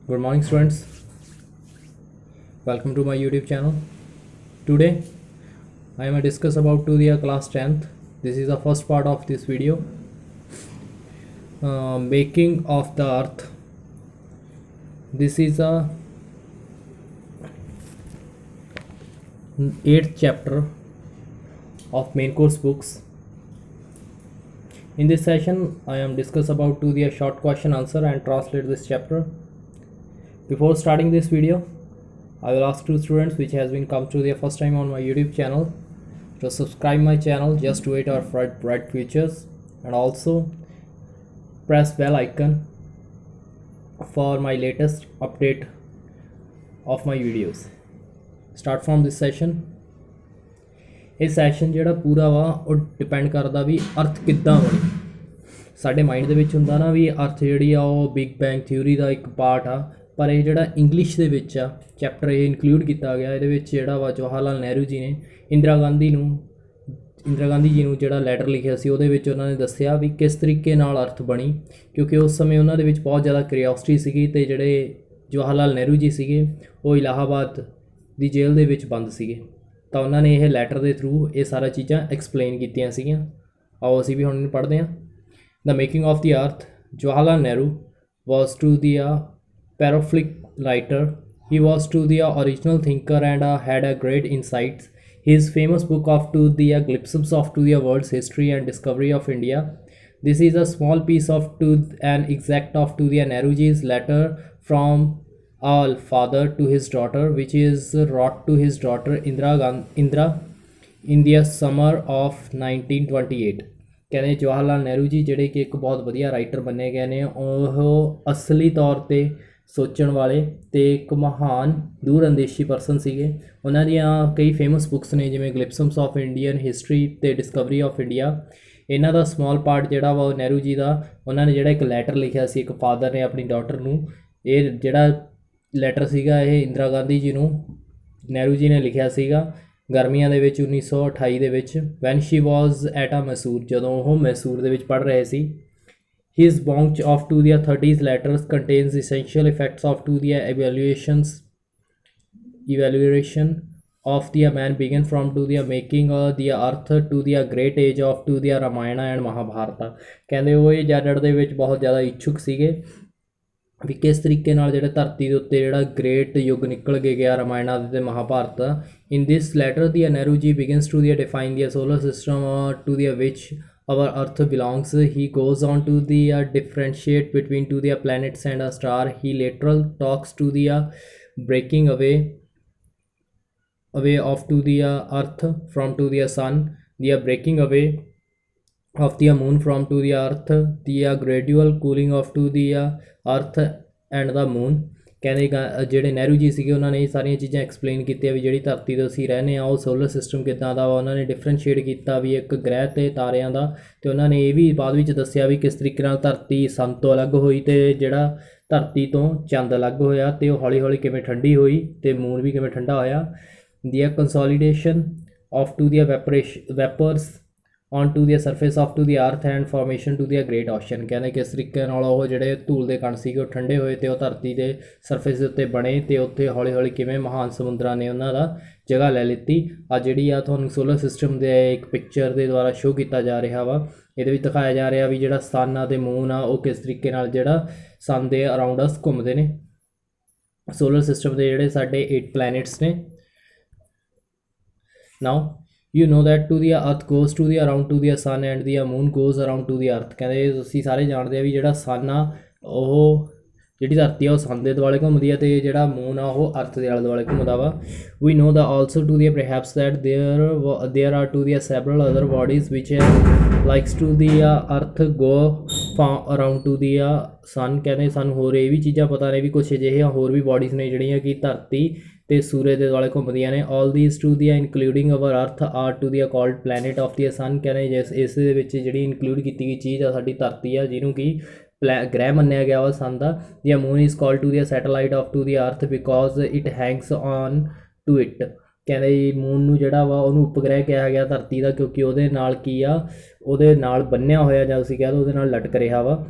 Good morning, students. Welcome to my YouTube channel. Today, I am discuss about to the class 10th. This is the first part of this video. Making of the Earth. This is a 8th chapter of main course books. In this session, I am discuss about to the short question answer and translate this chapter. Before starting this video, I will ask two students which has been come to their first time on my YouTube channel to subscribe my channel just to wait our bright futures, and also press bell icon for my latest update of my videos. Start from this session. ਇਹ session ਜਿਹੜਾ ਪੂਰਾ ਵਾ ਉਹ depend ਕਰਦਾ ਵੀ ਅਰਥ ਕਿੱਦਾਂ ਬਣੀ। ਸਾਡੇ ਮਾਈਂਡ ਦੇ ਵਿੱਚ ਹੁੰਦਾ ਨਾ ਵੀ ਅਰਥ ਜਿਹੜੀ ਆ ਉਹ ਬਿਗ ਬੈਂਗ ਥਿਊਰੀ ਦਾ ਇੱਕ ਪਾਰਟ ਆ, ਪਰ ਇਹ ਜਿਹੜਾ ਇੰਗਲਿਸ਼ ਦੇ ਵਿੱਚ ਆ ਚੈਪਟਰ ਇਹ ਇਨਕਲੂਡ ਕੀਤਾ ਗਿਆ। ਇਹਦੇ ਵਿੱਚ ਜਿਹੜਾ ਵਾ ਜਵਾਹਰ ਲਾਲ ਨਹਿਰੂ ਜੀ ਨੇ ਇੰਦਰਾ ਗਾਂਧੀ ਜੀ ਨੂੰ ਜਿਹੜਾ ਲੈਟਰ ਲਿਖਿਆ ਸੀ ਉਹਦੇ ਵਿੱਚ ਉਹਨਾਂ ਨੇ ਦੱਸਿਆ ਵੀ ਕਿਸ ਤਰੀਕੇ ਨਾਲ ਅਰਥ ਬਣੀ, ਕਿਉਂਕਿ ਉਸ ਸਮੇਂ ਉਹਨਾਂ ਦੇ ਵਿੱਚ ਬਹੁਤ ਜ਼ਿਆਦਾ ਕਿਉਰਿਓਸਿਟੀ ਸੀਗੀ ਅਤੇ ਜਿਹੜੇ ਜਵਾਹਰ ਲਾਲ ਨਹਿਰੂ ਜੀ ਸੀਗੇ ਉਹ ਇਲਾਹਾਬਾਦ ਦੀ ਜੇਲ੍ਹ ਦੇ ਵਿੱਚ ਬੰਦ ਸੀਗੇ, ਤਾਂ ਉਹਨਾਂ ਨੇ ਇਹ ਲੈਟਰ ਦੇ ਥਰੂ ਇਹ ਸਾਰਾ ਚੀਜ਼ਾਂ ਐਕਸਪਲੇਨ ਕੀਤੀਆਂ ਸੀਗੀਆਂ। ਆਓ ਅਸੀਂ ਵੀ ਹੁਣ ਪੜ੍ਹਦੇ ਹਾਂ। ਦ ਮੇਕਿੰਗ ਆਫ ਦੀ ਅਰਥ। Jawahar Lal Nehru was to the prolific writer. He was to the original thinker and had a great insights. His famous book of to the glimpses of to the world's history and discovery of India. This is a small piece of to an extract of to the Nehruji's letter from a father to his daughter, which is wrote to his daughter Indra in the summer of 1928. ਕਹਿੰਦੇ ਜਵਾਹਰ ਲਾਲ ਨਹਿਰੂ ਜੀ ਜਿਹੜੇ ਕਿ ਇੱਕ ਬਹੁਤ ਵਧੀਆ writer ਮੰਨੇ ਗਏ ਨੇ, ਉਹ ਅਸਲੀ ਤੌਰ 'ਤੇ ਸੋਚਣ ਵਾਲੇ ਅਤੇ ਇੱਕ ਮਹਾਨ ਦੂਰ ਅੰਦੇਸ਼ੀ ਪਰਸਨ ਸੀਗੇ। ਉਹਨਾਂ ਦੀਆਂ ਕਈ ਫੇਮਸ ਬੁੱਕਸ ਨੇ ਜਿਵੇਂ ਗਲਿਪਸਮਸ ਆਫ ਇੰਡੀਅਨ ਹਿਸਟਰੀ ਅਤੇ ਡਿਸਕਵਰੀ ਆਫ ਇੰਡੀਆ। ਇਹਨਾਂ ਦਾ ਸਮਾਲ ਪਾਰਟ ਜਿਹੜਾ ਵਾ ਉਹ ਨਹਿਰੂ ਜੀ ਦਾ, ਉਹਨਾਂ ਨੇ ਜਿਹੜਾ ਇੱਕ ਲੈਟਰ ਲਿਖਿਆ ਸੀ ਇੱਕ ਫਾਦਰ ਨੇ ਆਪਣੀ ਡਾਟਰ ਨੂੰ। ਇਹ ਜਿਹੜਾ ਲੈਟਰ ਸੀਗਾ ਇਹ ਇੰਦਰਾ ਗਾਂਧੀ ਜੀ ਨੂੰ ਨਹਿਰੂ ਜੀ ਨੇ ਲਿਖਿਆ ਸੀਗਾ ਗਰਮੀਆਂ ਦੇ ਵਿੱਚ 1928 ਦੇ ਵਿੱਚ, ਵੈਨ ਸ਼ੀ ਵਾਜ਼ ਐਟ ਆ ਮੈਸੂਰ, ਜਦੋਂ ਉਹ ਮੈਸੂਰ ਦੇ ਵਿੱਚ ਪੜ੍ਹ ਰਹੇ ਸੀ। ਹਿਜ਼ ਬੌਂਚ ਆਫ ਟੂ ਦੀਆਂ 30 letters contains essential effects of to the evaluation of the man begin from to the making the earth to the great age of to the Ramayana and Mahabharata। ਕਹਿੰਦੇ ਉਹ ਇਹ ਜਾਣਨ ਦੇ ਵਿੱਚ ਬਹੁਤ ਜ਼ਿਆਦਾ ਇੱਛੁਕ ਸੀਗੇ ਵੀ ਕਿਸ ਤਰੀਕੇ ਨਾਲ ਜਿਹੜੇ ਧਰਤੀ ਦੇ ਉੱਤੇ ਜਿਹੜਾ ਗ੍ਰੇਟ ਯੁੱਗ ਨਿਕਲ ਕੇ ਗਿਆ ਰਮਾਇਣਾ ਅਤੇ ਮਹਾਭਾਰਤ। ਇਨ ਦਿਸ letter the Nehru ji begins to the define the solar system to the which our earth belongs. He goes on to the differentiate between to the planets and a star. He lateral talks to the breaking away of to the earth from to the sun, the breaking away of the moon from to the earth, the gradual cooling of to the earth and the moon। ਕਹਿੰਦੇ ਜਿਹੜੇ ਨਹਿਰੂ ਜੀ ਸੀਗੇ ਉਹਨਾਂ ਨੇ ਇਹ ਸਾਰੀਆਂ ਚੀਜ਼ਾਂ explain ਕੀਤੀਆਂ ਵੀ ਜਿਹੜੀ ਧਰਤੀ 'ਤੇ ਅਸੀਂ ਰਹਿੰਦੇ ਹਾਂ ਉਹ ਸੋਲਰ ਸਿਸਟਮ ਕਿੱਦਾਂ ਦਾ ਵਾ। ਉਹਨਾਂ ਨੇ ਡਿਫਰੈਂਸ਼ੀਏਟ ਕੀਤਾ ਵੀ ਇੱਕ ਗ੍ਰਹਿ ਅਤੇ ਤਾਰਿਆਂ ਦਾ, ਅਤੇ ਉਹਨਾਂ ਨੇ ਇਹ ਵੀ ਬਾਅਦ ਵਿੱਚ ਦੱਸਿਆ ਵੀ ਕਿਸ ਤਰੀਕੇ ਨਾਲ ਧਰਤੀ ਸੰਨ ਤੋਂ ਅਲੱਗ ਹੋਈ ਅਤੇ ਜਿਹੜਾ ਧਰਤੀ ਤੋਂ ਚੰਦ ਅਲੱਗ ਹੋਇਆ, ਅਤੇ ਉਹ ਹੌਲੀ ਹੌਲੀ ਕਿਵੇਂ ਠੰਡੀ ਹੋਈ ਅਤੇ ਮੂਨ ਵੀ ਕਿਵੇਂ ਠੰਡਾ ਹੋਇਆ। ਦੀ consolidation of to the ਵੈਪਰਸ on to the surface of to the earth and formation to the great ocean। ਕਹਿੰਦੇ ਕਿਸ ਤਰੀਕੇ ਨਾਲ ਉਹ ਜਿਹੜੇ ਧੂਲ ਦੇ ਕਣ ਸੀਗੇ ਉਹ ਠੰਡੇ ਹੋਏ ਅਤੇ ਉਹ ਧਰਤੀ ਦੇ ਸਰਫੇਸ ਦੇ ਉੱਤੇ ਬਣੇ, ਅਤੇ ਉੱਥੇ ਹੌਲੀ ਹੌਲੀ ਕਿਵੇਂ ਮਹਾਨ ਸਮੁੰਦਰਾਂ ਨੇ ਉਹਨਾਂ ਦਾ ਜਗ੍ਹਾ ਲੈ ਲਿੱਤੀ। ਆ ਜਿਹੜੀ ਆ ਤੁਹਾਨੂੰ ਸੋਲਰ ਸਿਸਟਮ ਦੇ ਇੱਕ ਪਿਕਚਰ ਦੇ ਦੁਆਰਾ ਸ਼ੋਅ ਕੀਤਾ ਜਾ ਰਿਹਾ ਵਾ। ਇਹਦੇ ਵਿੱਚ ਦਿਖਾਇਆ ਜਾ ਰਿਹਾ ਵੀ ਜਿਹੜਾ ਸਨ ਆ ਅਤੇ ਮੂਨ ਆ ਉਹ ਕਿਸ ਤਰੀਕੇ ਨਾਲ ਜਿਹੜਾ ਸਨ ਦੇ ਅਰਾਊਂਡ ਅਸ ਘੁੰਮਦੇ ਨੇ। ਸੋਲਰ ਸਿਸਟਮ ਦੇ ਜਿਹੜੇ ਸਾਡੇ 8 ਪਲੈਨਟਸ ਨੇ। ਨਾਓ you know that to the earth goes to the around to the sun and the moon goes around to the earth। ਕਹਿੰਦੇ ਤੁਸੀਂ ਸਾਰੇ ਜਾਣਦੇ ਆ ਵੀ ਜਿਹੜਾ ਸਨ ਆ ਉਹ ਜਿਹੜੀ ਧਰਤੀ ਆ ਉਹ ਸਨ ਦੇ ਦੁਆਲੇ ਘੁੰਮਦੀ ਆ, ਅਤੇ ਜਿਹੜਾ ਮੂਨ ਆ ਉਹ ਅਰਥ ਦੇ ਆਲੇ ਦੁਆਲੇ ਘੁੰਮਦਾ ਵਾ। we know that also to the perhaps that there are to the several other bodies which likes to the earth go around to the sun। ਕਹਿੰਦੇ ਸਾਨੂੰ ਹੋਰ ਇਹ ਵੀ ਚੀਜ਼ਾਂ ਪਤਾ ਨੇ ਵੀ ਕੁਛ ਅਜਿਹੀਆਂ ਹੋਰ ਵੀ ਬੋਡੀਜ਼ ਨੇ ਜਿਹੜੀਆਂ ਕਿ ਧਰਤੀ ਅਤੇ ਸੂਰਜ ਦੇ ਦੁਆਲੇ ਘੁੰਮਦੀਆਂ ਨੇ। ਆਲ ਦੀਜ਼ ਟੂ ਦੀ ਇਨਕਲੂਡਿੰਗ ਅਵਰ ਅਰਥ R to the called planet of the ਸਨ। ਕਹਿੰਦੇ ਇਸ ਦੇ ਵਿੱਚ ਜਿਹੜੀ ਇਨਕਲੂਡ ਕੀਤੀ ਗਈ ਚੀਜ਼ ਆ ਸਾਡੀ ਧਰਤੀ ਆ, ਜਿਹਨੂੰ ਕਿ ਗ੍ਰਹਿ ਮੰਨਿਆ ਗਿਆ ਵਾ ਸਨ ਦਾ। The moon is called to the satellite of to the earth because it hangs on to it. ਕਹਿੰਦੇ ਮੂਨ ਨੂੰ ਜਿਹੜਾ ਵਾ ਉਹਨੂੰ ਉਪਗ੍ਰਹਿ ਕਿਹਾ ਗਿਆ ਧਰਤੀ ਦਾ, ਕਿਉਂਕਿ ਉਹਦੇ ਨਾਲ ਕੀ ਆ, ਉਹਦੇ ਨਾਲ ਬੰਨਿਆ ਹੋਇਆ ਜਾਂ ਤੁਸੀਂ ਕਹਿ ਦਿਓ ਉਹਦੇ ਨਾਲ ਲਟਕ ਰਿਹਾ ਵਾ।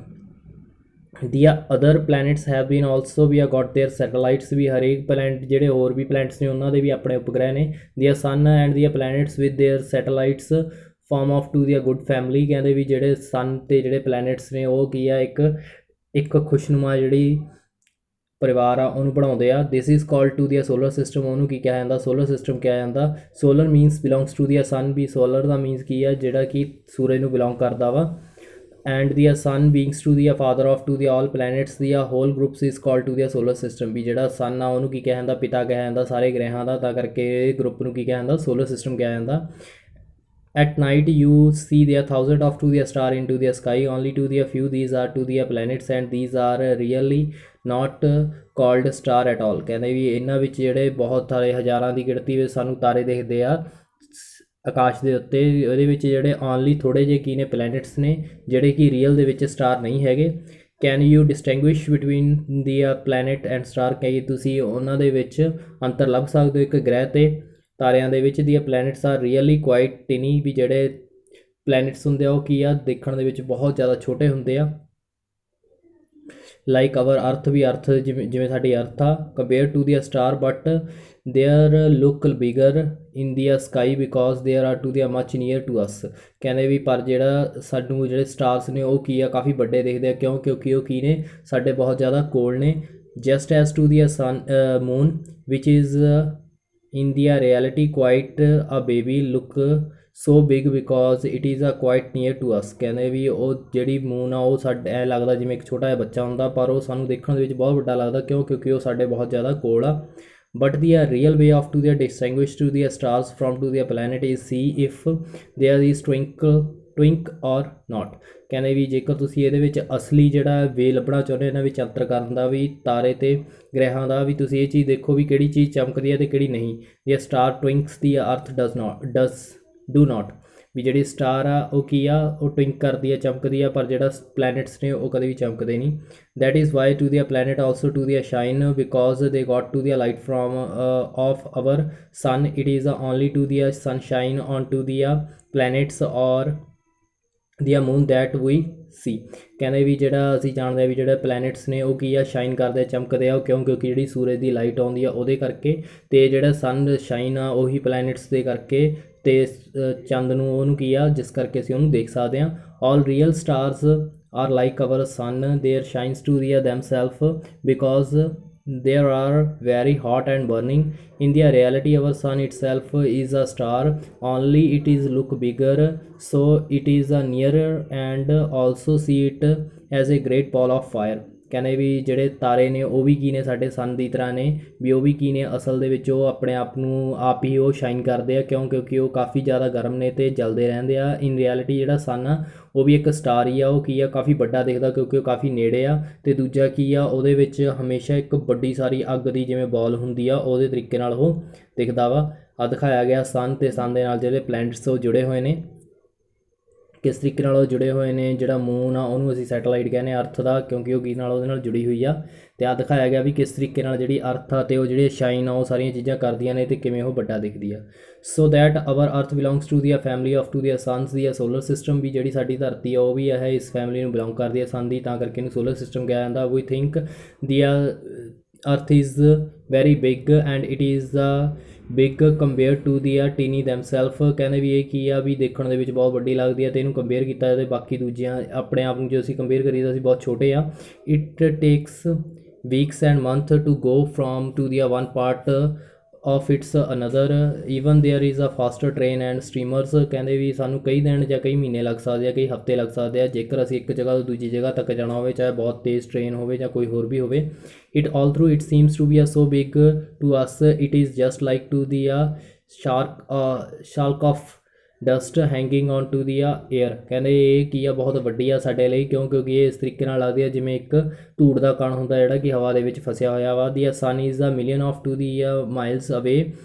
the other planets have been also we have got their satellites ਵੀ ਹਰੇਕ planet ਜਿਹੜੇ ਹੋਰ ਵੀ planets ਨੇ ਉਹਨਾਂ ਦੇ ਵੀ ਆਪਣੇ ਉਪਗ੍ਰਹਿ ਨੇ the sun and the planets with their satellites form of to the good family ਕਹਿੰਦੇ ਵੀ ਜਿਹੜੇ sun ਤੇ ਜਿਹੜੇ planets ਨੇ ਉਹ ਕੀ ਆ ਇੱਕ ਖੁਸ਼ਨੁਮਾ ਜਿਹੜੀ ਪਰਿਵਾਰ ਆ ਉਹਨੂੰ ਬਣਾਉਂਦੇ ਆ this is called to the solar system ਉਹਨੂੰ ਕੀ ਕਿਹਾ ਜਾਂਦਾ ਸੋਲਰ ਸਿਸਟਮ ਕਿਹਾ ਜਾਂਦਾ solar means belongs to the sun we solar the means ਕੀ ਆ ਜਿਹੜਾ ਕਿ ਸੂਰਜ ਨੂੰ ਬਿਲੋਂਗ ਕਰਦਾ ਵਾ and the sun beings to the father of to the all planets the whole groups is called to the solar system ਵੀ ਜਿਹੜਾ sun ਆ ਉਹਨੂੰ ਕੀ ਕਿਹਾ ਜਾਂਦਾ ਪਿਤਾ ਕਿਹਾ ਜਾਂਦਾ ਸਾਰੇ ਗ੍ਰਹਿਾਂ ਦਾ ਤਾਂ ਕਰਕੇ ਗਰੁੱਪ ਨੂੰ ਕੀ ਕਿਹਾ ਜਾਂਦਾ solar system ਕਿਹਾ ਜਾਂਦਾ at night you see there thousands of to the star into the sky only to the few these are to the planets and these are really not called star at all ਕਹਿੰਦੇ ਵੀ ਇਹਨਾਂ ਵਿੱਚ ਜਿਹੜੇ ਬਹੁਤ ਸਾਰੇ ਹਜ਼ਾਰਾਂ ਦੀ ਗਿਣਤੀ ਵਿੱਚ ਸਾਨੂੰ ਤਾਰੇ ਦਿਖਦੇ ਆ ਆਕਾਸ਼ ਦੇ ਉੱਤੇ ਉਹਦੇ ਵਿੱਚ ਜਿਹੜੇ ਓਨਲੀ ਥੋੜ੍ਹੇ ਜਿਹੇ ਕੀ ਨੇ ਪਲੈਨਟਸ ਨੇ ਜਿਹੜੇ ਕਿ ਰੀਅਲ ਦੇ ਵਿੱਚ ਸਟਾਰ ਨਹੀਂ ਹੈਗੇ can you distinguish between the planet and star ਕਹੀ ਤੁਸੀਂ ਉਹਨਾਂ ਦੇ ਵਿੱਚ ਅੰਤਰ ਲੱਭ ਸਕਦੇ ਹੋ ਇੱਕ ਗ੍ਰਹਿ ਤੇ ਤਾਰਿਆਂ ਦੇ ਵਿੱਚ ਦੀਆਂ ਪਲੈਨਟਸ ਆਰ ਰੀਅਲੀ ਕੁਆਇਟ ਟਿਨੀ ਵੀ ਜਿਹੜੇ ਪਲੈਨਟਸ ਹੁੰਦੇ ਆ ਉਹ ਕੀ ਆ ਦੇਖਣ ਦੇ ਵਿੱਚ ਬਹੁਤ ਜ਼ਿਆਦਾ ਛੋਟੇ ਹੁੰਦੇ ਆ ਲਾਈਕ ਅਵਰ ਅਰਥ ਵੀ ਅਰਥ ਜਿਵੇਂ ਸਾਡੀ ਅਰਥ ਆ compare to the star but there look bigger in the sky because there are to the much near to us ਕਹਿੰਦੇ ਵੀ ਪਰ ਜਿਹੜਾ ਸਾਨੂੰ ਜਿਹੜੇ ਸਟਾਰਸ ਨੇ ਉਹ ਕੀ ਆ ਕਾਫੀ ਵੱਡੇ ਦਿਖਦੇ ਆ ਕਿਉਂਕਿ ਉਹ ਕੀ ਨੇ ਸਾਡੇ ਬਹੁਤ ਜ਼ਿਆਦਾ ਕੋਲ ਨੇ just as to the sun moon which is in the reality quite a baby look so big because it is a quite near to us ਕਹਿੰਦੇ ਵੀ ਉਹ ਜਿਹੜੀ ਮੂਨ ਆ ਉਹ ਸਾਡੇ ਐ ਲੱਗਦਾ ਜਿਵੇਂ ਇੱਕ ਛੋਟਾ ਜਿਹਾ ਬੱਚਾ ਹੁੰਦਾ ਪਰ ਉਹ ਸਾਨੂੰ ਦੇਖਣ ਦੇ ਵਿੱਚ ਬਹੁਤ ਵੱਡਾ ਲੱਗਦਾ ਕਿਉਂਕਿ ਉਹ ਸਾਡੇ ਬਹੁਤ ਜ਼ਿਆਦਾ ਕੋਲ ਆ but the real way of to the distinguish to the stars from to the planet is see if there is twink or not ਕਹਿੰਦੇ ਵੀ ਜੇਕਰ ਤੁਸੀਂ ਇਹਦੇ ਵਿੱਚ ਅਸਲੀ ਜਿਹੜਾ ਵੇ ਲੱਭਣਾ ਚਾਹੁੰਦੇ ਇਹਨਾਂ ਵਿੱਚ ਅੰਤਰ ਕਰਨ ਦਾ ਵੀ ਤਾਰੇ ਤੇ ਗ੍ਰਹਿਾਂ ਦਾ ਵੀ ਤੁਸੀਂ ਇਹ ਚੀਜ਼ ਦੇਖੋ ਵੀ ਕਿਹੜੀ ਚੀਜ਼ ਚਮਕਦੀ ਹੈ ਤੇ ਕਿਹੜੀ ਨਹੀਂ ਜੇ ਸਟਾਰ ਟਵਿੰਕਸ ਦੀ ਅਰਥ ਡੂ ਨਾਟ ਵੀ ਜਿਹੜੀ ਸਟਾਰ ਆ ਉਹ ਕੀ ਆ ਉਹ ਟਵਿੰਕ ਕਰਦੀ ਆ ਚਮਕਦੀ ਆ ਪਰ ਜਿਹੜਾ ਪਲੈਨਟਸ ਨੇ ਉਹ ਕਦੇ ਵੀ ਚਮਕਦੇ ਨਹੀਂ that is why to the planet also to the shine because they got to the light from of our sun it is only to the sunshine on to the planets or the moon that ਵੀ ਸੀ ਕਹਿੰਦੇ ਵੀ ਜਿਹੜਾ ਅਸੀਂ ਜਾਣਦੇ ਹਾਂ ਵੀ ਜਿਹੜੇ planets ਨੇ ਉਹ ਕੀ ਆ shine ਕਰਦੇ ਚਮਕਦੇ ਆ ਉਹ ਕਿਉਂਕਿ ਜਿਹੜੀ ਸੂਰਜ ਦੀ ਲਾਈਟ ਆਉਂਦੀ ਆ ਉਹਦੇ ਕਰਕੇ ਅਤੇ ਜਿਹੜਾ ਸਨ ਸ਼ਾਈਨ ਆ ਉਹੀ ਪਲੈਨਟਸ ਦੇ ਕਰਕੇ ਅਤੇ ਚੰਦ ਨੂੰ ਉਹਨੂੰ ਕੀ ਆ ਜਿਸ ਕਰਕੇ ਅਸੀਂ ਉਹਨੂੰ ਦੇਖ ਸਕਦੇ ਹਾਂ all real stars are like our sun there shines to rear them self because there are very hot and burning in the reality our sun itself is a star only it is look bigger so it is a nearer and also see it as a great ball of fire ਕਹਿੰਦੇ ਵੀ ਜਿਹੜੇ ਤਾਰੇ ਨੇ ਉਹ ਵੀ ਕੀ ਨੇ ਸਾਡੇ ਸਨ ਦੀ ਤਰ੍ਹਾਂ ਨੇ ਵੀ ਉਹ ਵੀ ਕੀ ਨੇ ਅਸਲ ਦੇ ਵਿੱਚ ਉਹ ਆਪਣੇ ਆਪ ਨੂੰ ਆਪ ਹੀ ਉਹ ਸ਼ਾਈਨ ਕਰਦੇ ਆ ਕਿਉਂਕਿ ਉਹ ਕਾਫੀ ਜ਼ਿਆਦਾ ਗਰਮ ਨੇ ਅਤੇ ਜਲਦੇ ਰਹਿੰਦੇ ਆ ਇਨ ਰਿਐਲਿਟੀ ਜਿਹੜਾ ਸਨ ਆ ਉਹ ਵੀ ਇੱਕ ਸਟਾਰ ਹੀ ਆ ਉਹ ਕੀ ਆ ਕਾਫੀ ਵੱਡਾ ਦਿਖਦਾ ਕਿਉਂਕਿ ਉਹ ਕਾਫੀ ਨੇੜੇ ਆ ਅਤੇ ਦੂਜਾ ਕੀ ਆ ਉਹਦੇ ਵਿੱਚ ਹਮੇਸ਼ਾ ਇੱਕ ਵੱਡੀ ਸਾਰੀ ਅੱਗ ਦੀ ਜਿਵੇਂ ਬੋਲ ਹੁੰਦੀ ਆ ਉਹਦੇ ਤਰੀਕੇ ਨਾਲ ਉਹ ਦਿਖਦਾ ਵਾ ਆ ਦਿਖਾਇਆ ਗਿਆ ਸਨ ਅਤੇ ਸਨ ਦੇ ਨਾਲ ਜਿਹੜੇ ਪਲੈਨਟਸ ਉਹ ਜੁੜੇ ਹੋਏ ਨੇ ਕਿਸ ਤਰੀਕੇ ਨਾਲ ਉਹ ਜੁੜੇ ਹੋਏ ਨੇ ਜਿਹੜਾ ਮੂਨ ਆ ਉਹਨੂੰ ਅਸੀਂ ਸੈਟੇਲਾਈਟ ਕਹਿੰਦੇ ਹਾਂ ਅਰਥ ਦਾ ਕਿਉਂਕਿ ਉਹ ਕੀ ਨਾਲ ਉਹਦੇ ਨਾਲ ਜੁੜੀ ਹੋਈ ਆ ਅਤੇ ਆਹ ਦਿਖਾਇਆ ਗਿਆ ਵੀ ਕਿਸ ਤਰੀਕੇ ਨਾਲ ਜਿਹੜੀ ਅਰਥ ਆ ਅਤੇ ਉਹ ਜਿਹੜੀ ਸ਼ਾਈਨ ਆ ਉਹ ਸਾਰੀਆਂ ਚੀਜ਼ਾਂ ਕਰਦੀਆਂ ਨੇ ਅਤੇ ਕਿਵੇਂ ਉਹ ਵੱਡਾ ਦਿਖਦੀ ਆ ਸੋ ਦੈਟ ਅਵਰ ਅਰਥ belongs to the family of to the sons the solar system ਵੀ ਜਿਹੜੀ ਸਾਡੀ ਧਰਤੀ ਆ ਉਹ ਵੀ ਹੈ ਇਸ ਫੈਮਿਲੀ ਨੂੰ ਬਿਲੋਂਗ ਕਰਦੀ ਹੈ ਸਨ ਦੀ ਤਾਂ ਕਰਕੇ ਇਹਨੂੰ ਸੋਲਰ ਸਿਸਟਮ ਕਿਹਾ ਜਾਂਦਾ ਵੀ think the earth is very big and it is big compare to the tiny themself ਕਹਿੰਦੇ ਵੀ ਇਹ ਕੀ ਆ ਵੀ ਦੇਖਣ ਦੇ ਵਿੱਚ ਬਹੁਤ ਵੱਡੀ ਲੱਗਦੀ ਹੈ ਅਤੇ ਇਹਨੂੰ ਕੰਪੇਅਰ ਕੀਤਾ ਜਾਵੇ ਬਾਕੀ ਦੂਜਿਆਂ ਆਪਣੇ ਆਪ ਨੂੰ ਜੇ ਅਸੀਂ ਕੰਪੇਅਰ ਕਰੀਏ ਤਾਂ ਅਸੀਂ ਬਹੁਤ ਛੋਟੇ ਆ it takes weeks and month to go from to the one part of its another even there is a faster train and steamers ਕਹਿੰਦੇ ਵੀ ਸਾਨੂੰ ਕਈ ਦਿਨ ਜਾਂ ਕਈ ਮਹੀਨੇ ਲੱਗ ਸਕਦੇ ਆ ਕਈ ਹਫ਼ਤੇ ਲੱਗ ਸਕਦੇ ਆ ਜੇਕਰ ਅਸੀਂ ਇੱਕ ਜਗ੍ਹਾ ਤੋਂ ਦੂਜੀ ਜਗ੍ਹਾ ਤੱਕ ਜਾਣਾ ਹੋਵੇ ਚਾਹੇ ਬਹੁਤ ਤੇਜ਼ ਟ੍ਰੇਨ ਹੋਵੇ ਜਾਂ ਕੋਈ ਹੋਰ ਵੀ ਹੋਵੇ it all through it seems to be a so big to us it is just like to the shark of dust hanging on to the air ਕਹਿੰਦੇ ਇਹ ਕੀ ਆ ਬਹੁਤ ਵੱਡੀ ਆ ਸਾਡੇ ਲਈ ਕਿਉਂਕਿ ਇਹ ਇਸ ਤਰੀਕੇ ਨਾਲ ਲੱਗਦੀ ਆ ਜਿਵੇਂ ਇੱਕ ਧੂੜ ਦਾ ਕਣ ਹੁੰਦਾ ਜਿਹੜਾ ਕਿ ਹਵਾ ਦੇ ਵਿੱਚ ਫਸਿਆ ਹੋਇਆ ਵਾ the sun is the million of to the miles away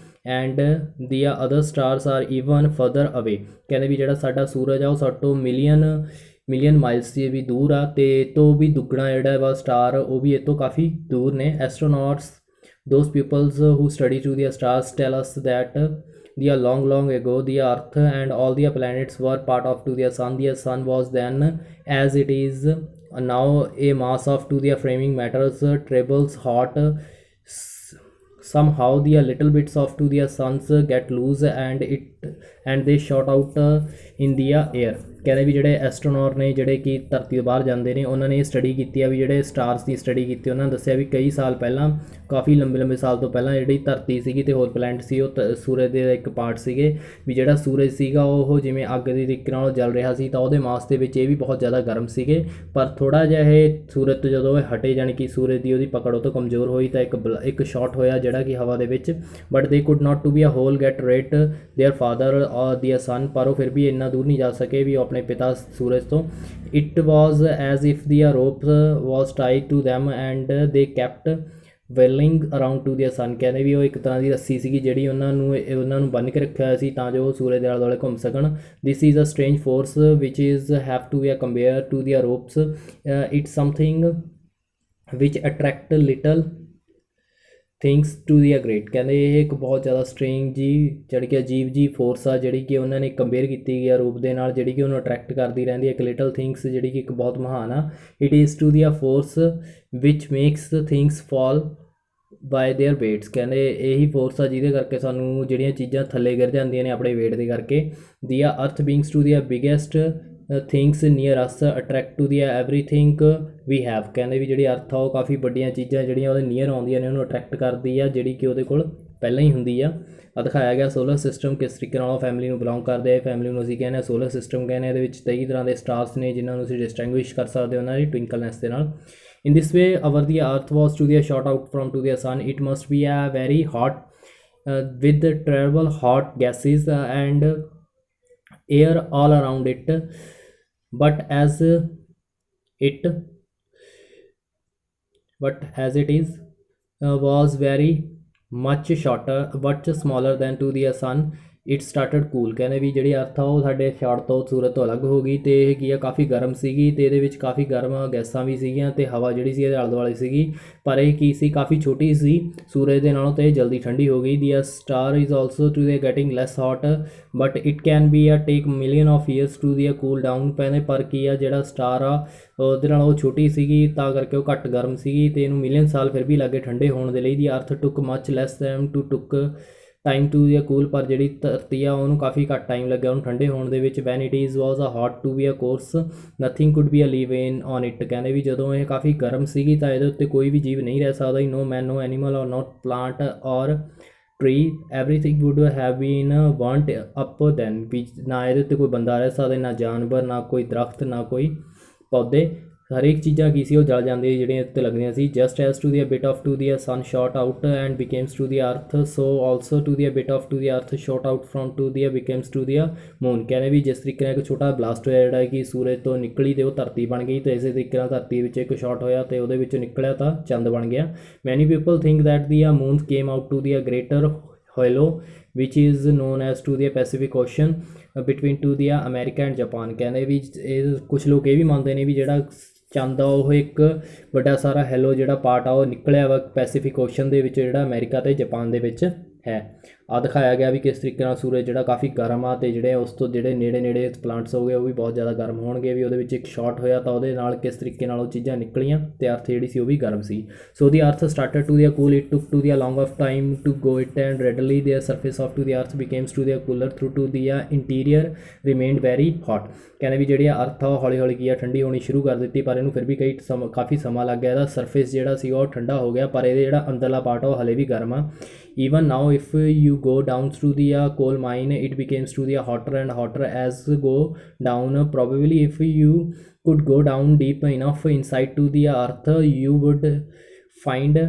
and the other stars are even further away ਕਹਿੰਦੇ ਵੀ ਜਿਹੜਾ ਸਾਡਾ ਸੂਰਜ ਆ ਉਹ ਸਾਡੇ ਤੋਂ ਮਿਲੀਅਨ ਮਾਈਲਸ ਦੀ ਵੀ ਦੂਰ ਆ ਅਤੇ ਇਹ ਤੋਂ ਵੀ ਦੁੱਗਣਾ ਜਿਹੜਾ ਵਾ ਸਟਾਰ ਉਹ ਵੀ ਇਹ ਤੋਂ ਕਾਫੀ ਦੂਰ ਨੇ ਐਸਟਰੋਨੌਟਸ those pupils who study to the stars tell us that the long ago the earth and all the planets were part of to the sun was then as it is now a mass of to the framing matters trembles hot. Somehow the little bits of to the suns get loose and they shot out in the air। ਕਹਿੰਦੇ ਵੀ ਜਿਹੜੇ ਐਸਟਰੋਨੌਟ ਨੇ ਜਿਹੜੇ ਕਿ ਧਰਤੀ ਤੋਂ ਬਾਹਰ ਜਾਂਦੇ ਨੇ ਉਹਨਾਂ ਨੇ ਇਹ ਸਟੱਡੀ ਕੀਤੀ ਆ ਵੀ ਜਿਹੜੇ ਸਟਾਰਸ ਦੀ ਸਟੱਡੀ ਕੀਤੀ ਉਹਨਾਂ ਨੇ ਦੱਸਿਆ ਵੀ ਕਈ ਸਾਲ ਪਹਿਲਾਂ ਕਾਫੀ ਲੰਬੇ ਸਾਲ ਤੋਂ ਪਹਿਲਾਂ ਜਿਹੜੀ ਧਰਤੀ ਸੀਗੀ ਅਤੇ ਹੋਰ ਪਲੈਨਟ ਸੀ ਉਹ ਸੂਰਜ ਦੇ ਇੱਕ ਪਾਰਟ ਸੀਗੇ ਵੀ ਜਿਹੜਾ ਸੂਰਜ ਸੀਗਾ ਉਹ ਜਿਵੇਂ ਅੱਗ ਦੇ ਤਰੀਕੇ ਨਾਲ ਜਲ ਰਿਹਾ ਸੀ ਤਾਂ ਉਹਦੇ ਮਾਸ ਦੇ ਵਿੱਚ ਇਹ ਵੀ ਬਹੁਤ ਜ਼ਿਆਦਾ ਗਰਮ ਸੀਗੇ ਪਰ ਥੋੜ੍ਹਾ ਜਿਹਾ ਇਹ ਸੂਰਜ ਤੋਂ ਜਦੋਂ ਇਹ ਹਟੇ ਜਾਣੀ ਕਿ ਸੂਰਜ ਦੀ ਉਹਦੀ ਪਕੜ ਉਹ ਤੋਂ ਕਮਜ਼ੋਰ ਹੋਈ ਤਾਂ ਇੱਕ ਸ਼ਾਟ ਹੋਇਆ ਜਿਹੜਾ ਕਿ ਹਵਾ ਦੇ ਵਿੱਚ but they could not to be a whole get rate their father or the ਸਨ ਪਰ ਉਹ ਫਿਰ ਵੀ ਇੰਨਾ ਦੂਰ ਨਹੀਂ ਜਾ ਸਕੇ ਵੀ ਉਹ ਆਪਣੇ ਪਿਤਾ ਸੂਰਜ ਤੋਂ। It was as if the rope was tide to them and ਦੇ ਕੈਪਟ ਵੈਲਿੰਗ ਅਰਾਊਂਡ ਟੂ ਦੀ ਸਨ। ਕਹਿੰਦੇ ਵੀ ਉਹ ਇੱਕ ਤਰ੍ਹਾਂ ਦੀ ਰੱਸੀ ਸੀਗੀ ਜਿਹੜੀ ਉਹਨਾਂ ਨੂੰ ਬੰਨ੍ਹ ਕੇ ਰੱਖਿਆ ਹੋਇਆ ਸੀ ਤਾਂ ਜੋ ਉਹ ਸੂਰਜ ਦੇ ਆਲੇ ਦੁਆਲੇ ਘੁੰਮ ਸਕਣ। This is a strange force which is have to be compare to the ropes it's something which attract little things to the great. ਕਹਿੰਦੇ ਇਹ ਇੱਕ ਬਹੁਤ ਜ਼ਿਆਦਾ ਸਟ੍ਰੇਂਜ ਜੀ ਜਿਹੜੀ ਕਿ ਅਜੀਬ ਜੀ ਫੋਰਸ ਆ ਜਿਹੜੀ ਕਿ ਉਹਨਾਂ ਨੇ ਕੰਪੇਅਰ ਕੀਤੀ ਗਈ ਆ ਰੂਪ ਦੇ ਨਾਲ ਜਿਹੜੀ ਕਿ ਉਹਨੂੰ ਅਟਰੈਕਟ ਕਰਦੀ ਰਹਿੰਦੀ ਹੈ। ਇੱਕ ਲਿਟਲ ਥਿੰਗਸ ਜਿਹੜੀ ਕਿ ਇੱਕ ਬਹੁਤ ਮਹਾਨ ਆ। It is to the force which makes things fall by their weights. ਕਹਿੰਦੇ ਇਹੀ ਫੋਰਸ ਆ ਜਿਹਦੇ ਕਰਕੇ ਸਾਨੂੰ ਜਿਹੜੀਆਂ ਚੀਜ਼ਾਂ ਥੱਲੇ ਗਿਰ ਜਾਂਦੀਆਂ ਨੇ ਆਪਣੇ ਵੇਟ ਦੇ ਕਰਕੇ। The earth beings to the biggest things near us attract to the everything we have. ਕਹਿੰਦੇ ਵੀ ਜਿਹੜੀ ਅਰਥ ਆ ਉਹ ਕਾਫੀ ਵੱਡੀਆਂ ਚੀਜ਼ਾਂ ਜਿਹੜੀਆਂ ਉਹਦੇ ਨੀਅਰ ਆਉਂਦੀਆਂ ਨੇ ਉਹਨੂੰ ਅਟਰੈਕਟ ਕਰਦੀ ਆ ਜਿਹੜੀ ਕਿ ਉਹਦੇ ਕੋਲ ਪਹਿਲਾਂ ਹੀ ਹੁੰਦੀ ਆ। ਦਿਖਾਇਆ ਗਿਆ ਸੋਲਰ ਸਿਸਟਮ ਕਿਸ ਤਰੀਕੇ ਨਾਲ ਉਹ ਫੈਮਿਲੀ ਨੂੰ ਬਿਲੋਂਗ ਕਰਦੇ ਆ। ਫੈਮਿਲੀ ਨੂੰ ਅਸੀਂ ਕਹਿੰਦੇ ਹਾਂ ਸੋਲਰ ਸਿਸਟਮ ਕਹਿੰਦੇ ਹਾਂ। ਇਹਦੇ ਵਿੱਚ ਕਈ ਤਰ੍ਹਾਂ ਦੇ ਸਟਾਰਸ ਨੇ ਜਿਨ੍ਹਾਂ ਨੂੰ ਅਸੀਂ ਡਿਸਟਿੰਗੁਇਸ਼ ਕਰ ਸਕਦੇ ਉਹਨਾਂ ਦੀ ਟਵਿੰਕਲਨੈਸ ਦੇ ਨਾਲ। In this way, our the earth was to the shot out from to the sun. It must be a very hot with the terrible hot gases and air all around it. But as it is was very much shorter, much smaller than to the sun. It started cool. ਕਹਿੰਦੇ ਵੀ ਜਿਹੜੀ ਅਰਥ ਆ ਉਹ ਸਾਡੇ shot ਤੋਂ ਸੂਰਜ ਤੋਂ ਅਲੱਗ ਹੋ ਗਈ ਅਤੇ ਇਹ ਕੀ ਆ ਕਾਫੀ ਗਰਮ ਸੀਗੀ ਅਤੇ ਇਹਦੇ ਵਿੱਚ ਕਾਫੀ ਗਰਮ ਗੈਸਾਂ ਵੀ ਸੀਗੀਆਂ ਅਤੇ ਹਵਾ ਜਿਹੜੀ ਸੀ ਇਹਦੇ ਆਲੇ ਦੁਆਲੇ ਸੀਗੀ ਪਰ ਇਹ ਕੀ ਸੀ ਕਾਫੀ ਛੋਟੀ ਸੀ ਸੂਰਜ ਦੇ ਨਾਲੋਂ ਅਤੇ ਇਹ ਜਲਦੀ ਠੰਡੀ ਹੋ ਗਈ। The star is also to they getting less hot but it can be take million of years to the cool down. ਕਹਿੰਦੇ ਪਰ ਕੀ ਆ ਜਿਹੜਾ ਸਟਾਰ ਆ ਉਹਦੇ ਨਾਲ ਉਹ ਛੋਟੀ ਸੀਗੀ ਤਾਂ ਕਰਕੇ ਉਹ ਘੱਟ ਗਰਮ ਸੀਗੀ ਅਤੇ ਇਹਨੂੰ ਮਿਲੀਅਨ ਸਾਲ ਫਿਰ ਵੀ ਲੱਗੇ ਠੰਡੇ ਹੋਣ ਦੇ ਲਈ। ਦੀ ਅਰਥ ਟੁੱਕ ਮੱਚ ਲੈਸ ਦੈਨ ਟੂ ਟੁੱਕ ਟਾਈਮ ਟੂ ਦੀ ਕੂਲ ਪਰ ਜਿਹੜੀ ਧਰਤੀ ਆ ਉਹਨੂੰ ਕਾਫੀ ਘੱਟ ਟਾਈਮ ਲੱਗਿਆ ਉਹਨੂੰ ਠੰਡੇ ਹੋਣ ਦੇ ਵਿੱਚ। When it is was a hot to be a course nothing could be a live in on it. ਕਹਿੰਦੇ ਵੀ ਜਦੋਂ ਇਹ ਕਾਫੀ ਗਰਮ ਸੀਗੀ ਤਾਂ ਇਹਦੇ ਉੱਤੇ ਕੋਈ ਵੀ ਜੀਵ ਨਹੀਂ ਰਹਿ ਸਕਦਾ। No man no animal or not plant or tree everything would have been want up then. ਵੀ ਨਾ ਇਹਦੇ ਉੱਤੇ ਕੋਈ ਬੰਦਾ ਰਹਿ ਸਕਦਾ ਨਾ ਜਾਨਵਰ ਨਾ ਕੋਈ ਦਰਖਤ ਨਾ ਕੋਈ ਪੌਦੇ ਹਰੇਕ ਚੀਜ਼ਾਂ ਕੀ ਸੀ ਉਹ ਜਲ ਜਾਂਦੀਆਂ ਜਿਹੜੀਆਂ ਉੱਤੇ ਲੱਗਦੀਆਂ ਸੀ। Just as to the bit of to the sun shot out and ਬਿਕੇਮਸ to the earth so also to the bit of to the earth shot out from to the ਬਿਕੇਮਸ to the moon. ਕਹਿੰਦੇ ਵੀ ਜਿਸ ਤਰੀਕੇ ਨਾਲ ਇੱਕ ਛੋਟਾ blast ਹੋਇਆ ਜਿਹੜਾ ਕਿ ਸੂਰਜ ਤੋਂ ਨਿਕਲੀ ਅਤੇ ਉਹ ਧਰਤੀ ਬਣ ਗਈ ਅਤੇ ਇਸੇ ਤਰੀਕੇ ਨਾਲ ਧਰਤੀ ਵਿੱਚ ਇੱਕ ਸ਼ਾਟ ਹੋਇਆ ਅਤੇ ਉਹਦੇ ਵਿੱਚੋਂ ਨਿਕਲਿਆ ਤਾਂ ਚੰਦ ਬਣ ਗਿਆ। Many people think that the moon came out to the greater hollow which is known as to the Pacific Ocean between to the America and Japan. ਕਹਿੰਦੇ ਵੀ ਇਹ ਕੁਛ ਲੋਕ ਇਹ ਵੀ ਮੰਨਦੇ ਨੇ ਵੀ ਜਿਹੜਾ ਚੰਦ ਆ ਉਹ ਇੱਕ ਵੱਡਾ ਸਾਰਾ ਹੈਲੋ ਜਿਹੜਾ ਪਾਰਟ ਆ ਉਹ ਨਿਕਲਿਆ ਵਾ ਪੈਸੀਫਿਕ ਓਸ਼ਨ ਦੇ ਵਿੱਚ ਜਿਹੜਾ ਅਮਰੀਕਾ ਅਤੇ ਜਾਪਾਨ ਦੇ ਵਿੱਚ ਹੈ। ਆ ਦਿਖਾਇਆ ਗਿਆ ਵੀ ਕਿਸ ਤਰੀਕੇ ਨਾਲ ਸੂਰਜ ਜਿਹੜਾ ਕਾਫੀ ਗਰਮ ਆ ਅਤੇ ਜਿਹੜੇ ਉਸ ਤੋਂ ਜਿਹੜੇ ਨੇੜੇ ਪਲਾਂਟਸ ਹੋ ਗਏ ਉਹ ਵੀ ਬਹੁਤ ਜ਼ਿਆਦਾ ਗਰਮ ਹੋਣਗੇ। ਵੀ ਉਹਦੇ ਵਿੱਚ ਇੱਕ ਸ਼ਾਟ ਹੋਇਆ ਤਾਂ ਉਹਦੇ ਨਾਲ ਕਿਸ ਤਰੀਕੇ ਨਾਲ ਉਹ ਚੀਜ਼ਾਂ ਨਿਕਲੀਆਂ ਅਤੇ ਅਰਥ ਜਿਹੜੀ ਸੀ ਉਹ ਵੀ ਗਰਮ ਸੀ। So the earth started to the cool it took to the long of time to go it and readily the surface of to the earth becomes to the cooler through to the interior remained very hot. ਕਹਿੰਦੇ ਵੀ ਜਿਹੜੀ ਅਰਥ ਆ ਉਹ ਹੌਲੀ ਹੌਲੀ ਕੀ ਆ ਠੰਡੀ ਹੋਣੀ ਸ਼ੁਰੂ ਕਰ ਦਿੱਤੀ ਪਰ ਇਹਨੂੰ ਫਿਰ ਵੀ ਕਾਫੀ ਸਮਾਂ ਲੱਗ ਗਿਆ। ਇਹਦਾ ਸਰਫੇਸ ਜਿਹੜਾ ਸੀ ਉਹ ਠੰਡਾ ਹੋ ਗਿਆ ਪਰ ਇਹਦੇ ਜਿਹੜਾ ਅੰਦਰਲਾ ਪਾਰਟ ਆ ਉਹ ਹਲੇ ਵੀ ਗਰਮ ਆ। Even now if you go down through the coal mine it becomes to the hotter and hotter as go down. Probably if you could go down deep enough inside to the earth you would find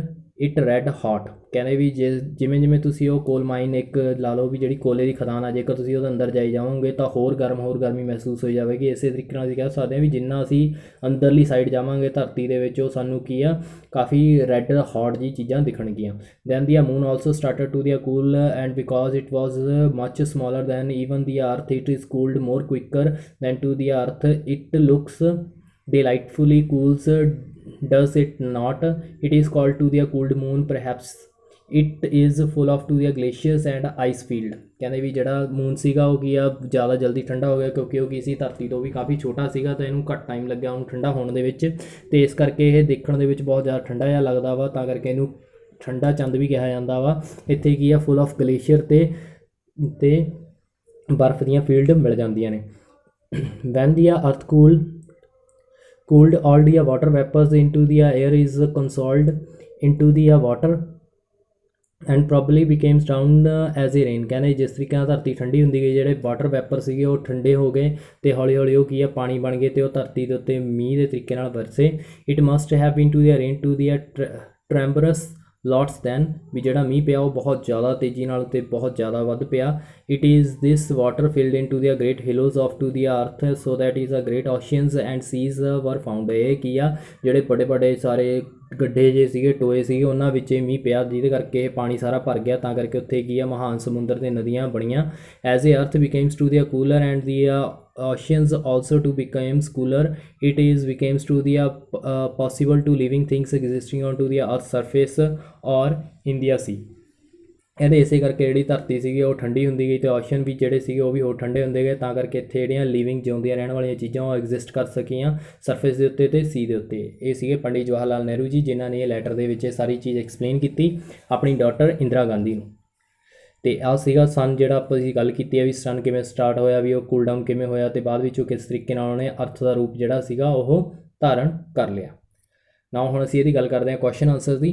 it red hot। ਕਹਿੰਦੇ ਵੀ ਜਿਵੇਂ ਤੁਸੀਂ ਉਹ ਕੋਲ ਮਾਈਨ ਇੱਕ ਲਾ ਲਓ ਵੀ ਜਿਹੜੀ ਕੋਲੇ ਦੀ ਖਦਾਨ ਆ ਜੇਕਰ ਤੁਸੀਂ ਉਹਦੇ ਅੰਦਰ ਜਾਈ ਜਾਓਗੇ ਤਾਂ ਹੋਰ ਗਰਮੀ ਮਹਿਸੂਸ ਹੋ ਜਾਵੇਗੀ। ਇਸੇ ਤਰੀਕੇ ਨਾਲ ਅਸੀਂ ਕਹਿ ਸਕਦੇ ਹਾਂ ਵੀ ਜਿੰਨਾ ਅਸੀਂ ਅੰਦਰਲੀ ਸਾਈਡ ਜਾਵਾਂਗੇ ਧਰਤੀ ਦੇ ਵਿੱਚ ਉਹ ਸਾਨੂੰ ਕੀ ਆ ਕਾਫੀ ਰੈੱਡ ਹੌਟ ਜੀ ਚੀਜ਼ਾਂ ਦਿਖਣਗੀਆਂ। Then the moon also started to the cool and because it was much smaller than even the earth it is cooled more quicker than to the earth it looks delightfully cools does it not? It is called to the cooled moon perhaps it is full of to the glaciers and ice field. ਕਹਿੰਦੇ ਵੀ ਜਿਹੜਾ moon ਸੀਗਾ ਉਹ ਕੀ ਆ ਜ਼ਿਆਦਾ ਜਲਦੀ ਠੰਡਾ ਹੋ ਗਿਆ ਕਿਉਂਕਿ ਉਹ ਕੀ ਸੀ ਧਰਤੀ ਤੋਂ ਵੀ ਕਾਫੀ ਛੋਟਾ ਸੀਗਾ ਤਾਂ ਇਹਨੂੰ ਘੱਟ ਟਾਈਮ ਲੱਗਿਆ ਉਹਨੂੰ ਠੰਡਾ ਹੋਣ ਦੇ ਵਿੱਚ, ਅਤੇ ਇਸ ਕਰਕੇ ਇਹ ਦੇਖਣ ਦੇ ਵਿੱਚ ਬਹੁਤ ਜ਼ਿਆਦਾ ਠੰਡਾ ਜਿਹਾ ਲੱਗਦਾ ਵਾ, ਤਾਂ ਕਰਕੇ ਇਹਨੂੰ ਠੰਡਾ ਚੰਦ ਵੀ ਕਿਹਾ ਜਾਂਦਾ ਵਾ। ਇੱਥੇ ਕੀ ਆ ਫੁੱਲ ਆਫ ਗਲੇਸ਼ੀਅਰ ਤੇ ਬਰਫ਼ ਦੀਆਂ ਫੀਲਡ ਮਿਲ ਜਾਂਦੀਆਂ ਨੇ। ਵੈਨ ਦੀ ਅਰਥ cooled all the water vapors into the air is consoled into the water and probably became down as a rain। ਕਹਿੰਦੇ ਜਿਸ ਤਰੀਕੇ ਨਾਲ ਧਰਤੀ ਠੰਡੀ ਹੁੰਦੀ ਗਈ ਜਿਹੜੇ ਵਾਟਰ ਵੈਪਰ ਸੀਗੇ ਉਹ ਠੰਡੇ ਹੋ ਗਏ ਅਤੇ ਹੌਲੀ ਹੌਲੀ ਉਹ ਕੀ ਆ ਪਾਣੀ ਬਣ ਗਏ ਅਤੇ ਉਹ ਧਰਤੀ ਦੇ ਉੱਤੇ ਮੀਂਹ ਦੇ ਤਰੀਕੇ ਨਾਲ ਵਰਸੇ। It must have been to the rain to the tremblers lots then, ਵੀ ਜਿਹੜਾ ਮੀਂਹ ਪਿਆ ਉਹ ਬਹੁਤ ਜ਼ਿਆਦਾ ਤੇਜ਼ੀ ਨਾਲ ਅਤੇ ਬਹੁਤ ਜ਼ਿਆਦਾ ਵੱਧ ਪਿਆ। It is this water filled in to the great hollows of to the earth so that is a great oceans and seas were found. ਇਹ ਕੀ ਆ ਜਿਹੜੇ ਵੱਡੇ ਵੱਡੇ ਸਾਰੇ ਗੱਡੇ ਜੇ ਸੀਗੇ ਟੋਏ ਸੀਗੇ ਉਹਨਾਂ ਵਿੱਚ ਮੀਂਹ ਪਿਆ ਜਿਹਦੇ ਕਰਕੇ ਇਹ ਪਾਣੀ ਸਾਰਾ ਭਰ ਗਿਆ, ਤਾਂ ਕਰਕੇ ਉੱਥੇ ਕੀ ਆ ਮਹਾਨ ਸਮੁੰਦਰ ਅਤੇ ਨਦੀਆਂ ਬਣੀਆਂ। ਐਜ਼ ਏ ਅਰਥ becomes to the cooler and the oceans also to becomes cooler, it is becomes to the possible to living things existing on to the earth's surface or in the sea। ਇਹਦੇ ਇਸੇ ਕਰਕੇ ਜਿਹੜੀ ਧਰਤੀ ਸੀਗੀ ਉਹ ਠੰਡੀ ਹੁੰਦੀ ਗਈ ਅਤੇ ਓਸ਼ਨ ਵੀ ਜਿਹੜੇ ਸੀਗੇ ਉਹ ਵੀ ਹੋਰ ਠੰਡੇ ਹੁੰਦੇ ਗਏ, ਤਾਂ ਕਰਕੇ ਇੱਥੇ ਜਿਹੜੀਆਂ ਲਿਵਿੰਗ ਜਿਉਂਦੀਆਂ ਰਹਿਣ ਵਾਲੀਆਂ ਚੀਜ਼ਾਂ ਉਹ ਐਗਜ਼ਿਸਟ ਕਰ ਸਕੀਆਂ ਸਰਫੇਸ ਦੇ ਉੱਤੇ ਅਤੇ ਸੀ ਦੇ ਉੱਤੇ। ਇਹ ਸੀਗੇ ਪੰਡਿਤ ਜਵਾਹਰ ਲਾਲ ਨਹਿਰੂ ਜੀ ਜਿਨ੍ਹਾਂ ਨੇ ਇਹ ਲੈਟਰ ਦੇ ਵਿੱਚ ਇਹ ਸਾਰੀ ਚੀਜ਼ ਐਕਸਪਲੇਨ ਕੀਤੀ ਆਪਣੀ ਡਾਟਰ ਇੰਦਰਾ ਗਾਂਧੀ ਨੂੰ। ਅਤੇ ਆਹ ਸੀਗਾ ਸਨ ਜਿਹੜਾ ਆਪਾਂ ਅਸੀਂ ਗੱਲ ਕੀਤੀ ਹੈ ਵੀ ਸਨ ਕਿਵੇਂ ਸਟਾਰਟ ਹੋਇਆ, ਵੀ ਉਹ ਕੂਲ ਡਾਊਨ ਕਿਵੇਂ ਹੋਇਆ ਅਤੇ ਬਾਅਦ ਵਿੱਚ ਉਹ ਕਿਸ ਤਰੀਕੇ ਨਾਲ ਉਹਨੇ ਅਰਥ ਦਾ ਰੂਪ ਜਿਹੜਾ ਸੀਗਾ ਉਹ ਧਾਰਨ ਕਰ ਲਿਆ। ਨਾ ਹੁਣ ਅਸੀਂ ਇਹਦੀ ਗੱਲ ਕਰਦੇ ਹਾਂ question answer the.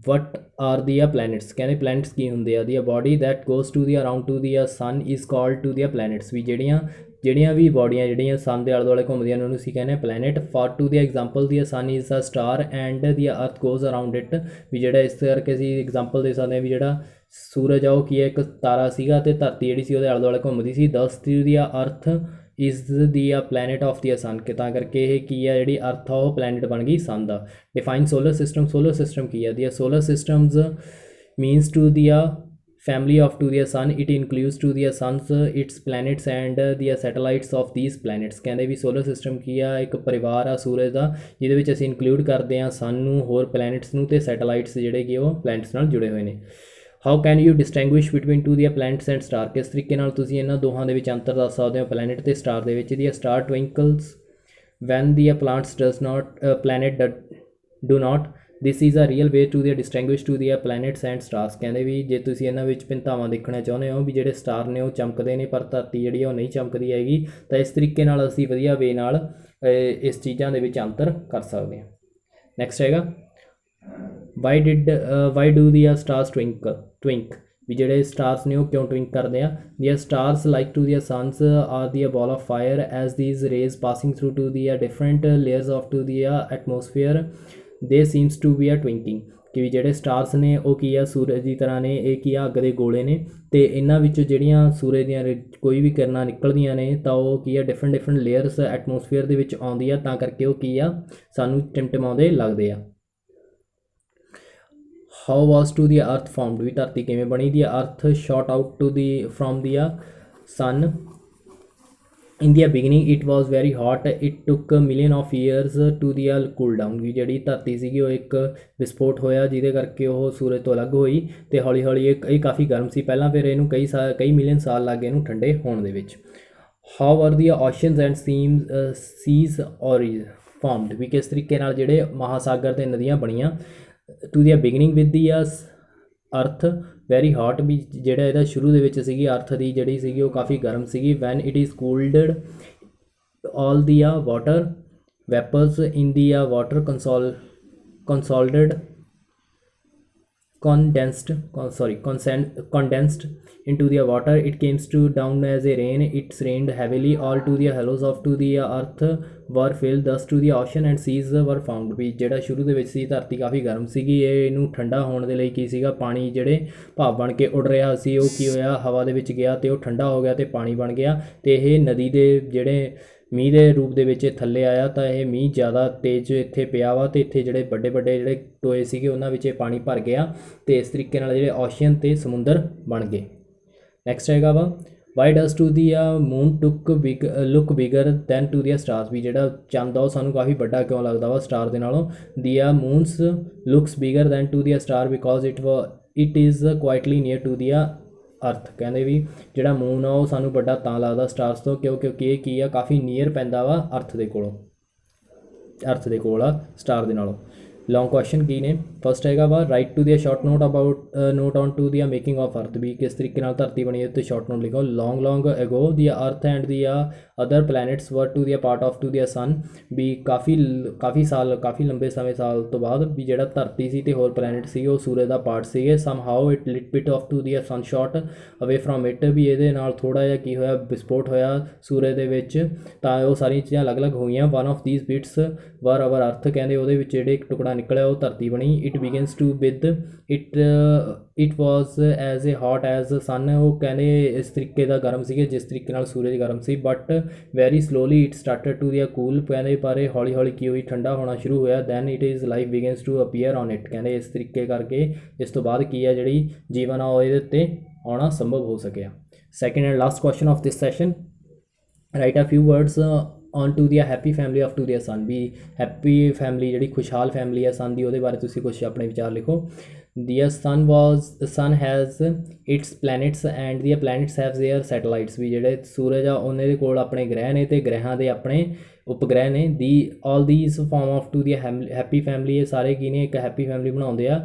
What are the planets? ਕਹਿੰਦੇ ਪਲੈਨਟਸ ਕੀ ਹੁੰਦੇ ਆ? ਦੀ body that goes to the around to the sun is called to the planets. ਵੀ ਜਿਹੜੀਆਂ ਵੀ ਬੋਡੀਆਂ ਜਿਹੜੀਆਂ ਸਨ ਦੇ ਆਲੇ ਦੁਆਲੇ ਘੁੰਮਦੀਆਂ ਨੇ ਉਹਨੂੰ ਅਸੀਂ ਕਹਿੰਦੇ ਹਾਂ planet. For to the example the sun is a star and ਦੀ ਅਰਥ ਗੋਜ਼ ਅਰਾਊਂਡ ਇਟ। ਵੀ ਜਿਹੜਾ ਇਸ ਕਰਕੇ ਅਸੀਂ ਐਗਜ਼ਾਮਪਲ ਦੇ ਸਕਦੇ ਹਾਂ ਵੀ ਜਿਹੜਾ ਸੂਰਜ ਆ ਉਹ ਕੀ ਹੈ ਇੱਕ ਤਾਰਾ ਸੀਗਾ ਅਤੇ ਧਰਤੀ ਜਿਹੜੀ ਸੀ ਉਹਦੇ ਆਲੇ ਦੁਆਲੇ ਘੁੰਮਦੀ ਸੀ। Thus the earth is the planet of the sun, ਕਿ ਤਾਂ ਕਰਕੇ ਇਹ ਕੀ ਆ ਜਿਹੜੀ ਅਰਥ ਆ ਉਹ ਪਲੈਨਟ ਬਣ ਗਈ ਸਨ ਦਾ। Define solar system. Solar system ਕੀ ਆ? The solar systems means to the family of to the sun, it includes to the suns, its planets and the satellites of these planets। ਕਹਿੰਦੇ ਵੀ solar system ਕੀ ਆ ਇੱਕ ਪਰਿਵਾਰ ਆ ਸੂਰਜ ਦਾ ਜਿਹਦੇ ਵਿੱਚ ਅਸੀਂ ਇਨਕਲੂਡ ਕਰਦੇ ਹਾਂ ਸਨ ਨੂੰ, ਹੋਰ ਪਲੈਨਟਸ ਨੂੰ, ਅਤੇ ਸੈਟੇਲਾਈਟਸ ਜਿਹੜੇ ਕਿ ਉਹ ਪਲੈਨਟਸ ਨਾਲ ਜੁੜੇ ਹੋਏ ਨੇ। How can you distinguish between to the planets and star? ਕਿਸ ਤਰੀਕੇ ਨਾਲ ਤੁਸੀਂ ਇਹਨਾਂ ਦੋਹਾਂ ਦੇ ਵਿੱਚ ਅੰਤਰ ਦੱਸ ਸਕਦੇ ਹੋ ਪਲੈਨਟ ਅਤੇ ਸਟਾਰ ਦੇ ਵਿੱਚ? The star twinkles when the planets does not planet do not. This is a real way to the distinguish to the planets and stars. ਕਹਿੰਦੇ ਵੀ ਜੇ ਤੁਸੀਂ ਇਹਨਾਂ ਵਿੱਚ ਭਿੰਨਤਾਵਾਂ ਦੇਖਣਾ ਚਾਹੁੰਦੇ ਹੋ ਵੀ ਜਿਹੜੇ ਸਟਾਰ ਨੇ ਉਹ ਚਮਕਦੇ ਨੇ ਪਰ ਧਰਤੀ ਜਿਹੜੀ ਉਹ ਨਹੀਂ ਚਮਕਦੀ ਹੈਗੀ, ਤਾਂ ਇਸ ਤਰੀਕੇ ਨਾਲ ਅਸੀਂ ਵਧੀਆ ਵੇ ਨਾਲ ਇਸ ਚੀਜ਼ਾਂ ਦੇ ਵਿੱਚ ਅੰਤਰ ਕਰ ਸਕਦੇ ਹਾਂ। ਨੈਕਸਟ ਹੈਗਾ why do the stars twink. ਵੀ ਜਿਹੜੇ ਸਟਾਰਸ ਨੇ ਉਹ ਕਿਉਂ ਟਵਿੰਕ ਕਰਦੇ ਆ? The stars like to the suns are the ball of fire as these rays passing through to the different layers of to the atmosphere they seems to be twinking. ਕਿ ਵੀ ਜਿਹੜੇ stars ਨੇ ਉਹ ਕੀ ਆ ਸੂਰਜ ਦੀ ਤਰ੍ਹਾਂ ਨੇ, ਇਹ ਕੀ ਆ ਅੱਗ ਦੇ ਗੋਲੇ ਨੇ, ਅਤੇ ਇਹਨਾਂ ਵਿੱਚੋਂ ਜਿਹੜੀਆਂ ਸੂਰਜ ਦੀਆਂ ਕੋਈ ਵੀ ਕਿਰਨਾਂ ਨਿਕਲਦੀਆਂ ਨੇ ਤਾਂ ਉਹ ਕੀ ਆ ਡਿਫਰੈਂਟ ਲੇਅਰਸ ਐਟਮੋਸਫੀਅਰ ਦੇ ਵਿੱਚ ਆਉਂਦੀ ਆ, ਤਾਂ ਕਰਕੇ ਉਹ ਕੀ ਆ ਸਾਨੂੰ ਟਿਮਟਿਮਾਉਂਦੇ ਲੱਗਦੇ ਆ। ਹਾਊ ਵਾਸ ਟੂ ਦੀ ਅਰਥ ਫਾਰਮਡ? ਵੀ ਧਰਤੀ ਕਿਵੇਂ ਬਣੀ? The earth shot out to the from the sun in the beginning it was very hot, it took a million of years to the cool down। ਵੀ ਜਿਹੜੀ ਧਰਤੀ ਸੀਗੀ ਉਹ ਇੱਕ ਵਿਸਫੋਟ ਹੋਇਆ ਜਿਹਦੇ ਕਰਕੇ ਉਹ ਸੂਰਜ ਤੋਂ ਅਲੱਗ ਹੋਈ ਅਤੇ ਹੌਲੀ ਹੌਲੀ ਇਹ ਕਾਫੀ ਗਰਮ ਸੀ ਪਹਿਲਾਂ, ਫਿਰ ਇਹਨੂੰ ਕਈ ਮਿਲੀਅਨ ਸਾਲ ਲੱਗ ਗਏ ਇਹਨੂੰ ਠੰਡੇ ਹੋਣ ਦੇ ਵਿੱਚ। How are the oceans and cease formed? ਵੀ ਕਿਸ ਤਰੀਕੇ ਨਾਲ ਜਿਹੜੇ ਮਹਾਸਾਗਰ ਅਤੇ ਨਦੀਆਂ ਬਣੀਆਂ। To the beginning with the ਅਰਥ ਵੈਰੀ ਹਾਟ। ਵੀ ਜਿਹੜਾ ਇਹਦਾ ਸ਼ੁਰੂ ਦੇ ਵਿੱਚ ਸੀਗੀ ਅਰਥ ਦੀ ਜਿਹੜੀ ਸੀਗੀ ਉਹ ਕਾਫੀ ਗਰਮ ਸੀਗੀ। Van it is cooled all the water ਵੈਪਰਸ in the water condensed into the water, it came to down as a rain, it's rained heavily, all to the hollows of to the earth were filled, thus to the ocean and seas were found। ਵੀ ਜਿਹੜਾ ਸ਼ੁਰੂ ਦੇ ਵਿੱਚ ਸੀ ਧਰਤੀ ਕਾਫੀ ਗਰਮ ਸੀਗੀ, ਇਹਨੂੰ ਠੰਡਾ ਹੋਣ ਦੇ ਲਈ ਕੀ ਸੀਗਾ ਪਾਣੀ ਜਿਹੜੇ ਭਾਵ ਬਣ ਕੇ ਉੱਡ ਰਿਹਾ ਸੀ ਉਹ ਕੀ ਹੋਇਆ ਹਵਾ ਦੇ ਵਿੱਚ ਗਿਆ ਅਤੇ ਉਹ ਠੰਡਾ ਹੋ ਗਿਆ ਅਤੇ ਪਾਣੀ ਬਣ ਗਿਆ, ਅਤੇ ਇਹ ਨਦੀ ਦੇ ਜਿਹੜੇ ਮੀਂਹ ਦੇ ਰੂਪ ਦੇ ਵਿੱਚ ਥੱਲੇ ਆਇਆ ਤਾਂ ਇਹ ਮੀਂਹ ਜ਼ਿਆਦਾ ਤੇਜ਼ ਇੱਥੇ ਪਿਆ ਵਾ ਅਤੇ ਇੱਥੇ ਜਿਹੜੇ ਵੱਡੇ ਜਿਹੜੇ ਟੋਏ ਸੀਗੇ ਉਹਨਾਂ ਵਿੱਚ ਇਹ ਪਾਣੀ ਭਰ ਗਿਆ ਅਤੇ ਇਸ ਤਰੀਕੇ ਨਾਲ ਜਿਹੜੇ ਓਸ਼ੀਅਨ ਅਤੇ ਸਮੁੰਦਰ ਬਣ ਗਏ। ਨੈਕਸਟ ਹੈਗਾ ਵਾ why does to the moon look bigger than to the stars. ਵੀ ਜਿਹੜਾ ਚੰਦ ਆ ਉਹ ਸਾਨੂੰ ਕਾਫੀ ਵੱਡਾ ਕਿਉਂ ਲੱਗਦਾ ਵਾ ਸਟਾਰ ਦੇ ਨਾਲੋਂ? The moons looks bigger than to the star because it is quitely near to the earth. ਕਹਿੰਦੇ ਵੀ ਜਿਹੜਾ ਮੂਨ ਆ ਉਹ ਸਾਨੂੰ ਵੱਡਾ ਤਾਂ ਲੱਗਦਾ ਸਟਾਰਸ ਤੋਂ ਕਿਉਂਕਿ ਇਹ ਕੀ ਆ, ਕਾਫੀ ਨੀਅਰ ਪੈਂਦਾ ਵਾ ਅਰਥ ਦੇ ਕੋਲੋਂ, ਅਰਥ ਦੇ ਕੋਲ ਆ ਸਟਾਰ ਦੇ ਨਾਲੋਂ। ਲੌਂਗ ਕੁਐਸਚਨ ਕੀ ਨੇ? ਫਸਟ ਹੈਗਾ ਵਾ write to the short note about note on to the making of earth, ਵੀ ਕਿਸ ਤਰੀਕੇ ਨਾਲ ਧਰਤੀ ਬਣੀ ਹੈ ਉੱਤੇ ਸ਼ਾਰਟ ਨੋਟ ਲਿਖੋ। ਲੌਂਗ ਅਗੋ ਦੀ ਅਰਥ ਐਂਡ ਦੀ ਅਦਰ ਪਲੈਨਟਸ ਵਰ to the part of to the sun, ਵੀ ਕਾਫੀ ਲੰਬੇ ਸਾਲ ਤੋਂ ਬਾਅਦ ਵੀ ਜਿਹੜਾ ਧਰਤੀ ਸੀ ਤੇ ਹੋਰ ਪਲੈਨਟ ਸੀ ਉਹ ਸੂਰਜ ਦਾ ਪਾਰਟ ਸੀਗੇ। Somehow it little bit of to the sun shot away from it, ਵੀ ਇਹਦੇ ਨਾਲ ਥੋੜ੍ਹਾ ਜਿਹਾ ਕੀ ਹੋਇਆ, ਵਿਸਫੋਟ ਹੋਇਆ ਸੂਰਜ ਦੇ ਵਿੱਚ, ਤਾਂ ਉਹ ਸਾਰੀਆਂ ਚੀਜ਼ਾਂ ਅਲੱਗ-ਅਲੱਗ ਹੋਈਆਂ। ਵਨ ਆਫ ਦੀਸ ਬਿਟਸ ਵਰ ਅਵਰ ਅਰਥ, ਕਹਿੰਦੇ ਉਹਦੇ ਵਿੱਚ ਜਿਹੜੇ ਇੱਕ ਟੁਕੜਾ ਨਿਕਲਿਆ ਉਹ ਧਰਤੀ ਬਣੀ। It begins to with it was as a hot as sun, ਉਹ ਕਹਿੰਦੇ ਇਸ ਤਰੀਕੇ ਦਾ ਗਰਮ ਸੀਗੇ ਜਿਸ ਤਰੀਕੇ ਨਾਲ ਸੂਰਜ ਗਰਮ ਸੀ। But very slowly it started to the cool, ਕਹਿੰਦੇ ਪਰ ਇਹ ਹੌਲੀ ਹੌਲੀ ਕੀ ਹੋਈ, ਠੰਡਾ ਹੋਣਾ ਸ਼ੁਰੂ ਹੋਇਆ। Then it is life begins to appear on it, ਕਹਿੰਦੇ ਇਸ ਤਰੀਕੇ ਕਰਕੇ ਇਸ ਤੋਂ ਬਾਅਦ ਕੀ ਆ ਜਿਹੜੀ ਜੀਵਨ ਆ ਉਹ ਇਹਦੇ ਉੱਤੇ ਆਉਣਾ ਸੰਭਵ ਹੋ ਸਕਿਆ। Second and last question of this session, write a few words on to the happy family of to the sun, ਵੀ ਹੈਪੀ ਫੈਮਿਲੀ ਜਿਹੜੀ ਖੁਸ਼ਹਾਲ ਫੈਮਿਲੀ ਆ ਸਨ ਦੀ, ਉਹਦੇ ਬਾਰੇ ਤੁਸੀਂ ਕੁਛ ਆਪਣੇ ਵਿਚਾਰ ਲਿਖੋ। The sun has its planets and the planets have their satellites, ਵੀ ਜਿਹੜੇ ਸੂਰਜ ਆ ਉਹਨਾਂ ਦੇ ਕੋਲ ਆਪਣੇ ਗ੍ਰਹਿ ਨੇ ਤੇ ਗ੍ਰਹਿਾਂ ਦੇ ਆਪਣੇ ਉਪਗ੍ਰਹਿ ਨੇ। all these form of to the happy family, ਇਹ ਸਾਰੇ ਕੀ ਨੇ, ਇੱਕ ਹੈਪੀ ਫੈਮਿਲੀ ਬਣਾਉਂਦੇ ਆ।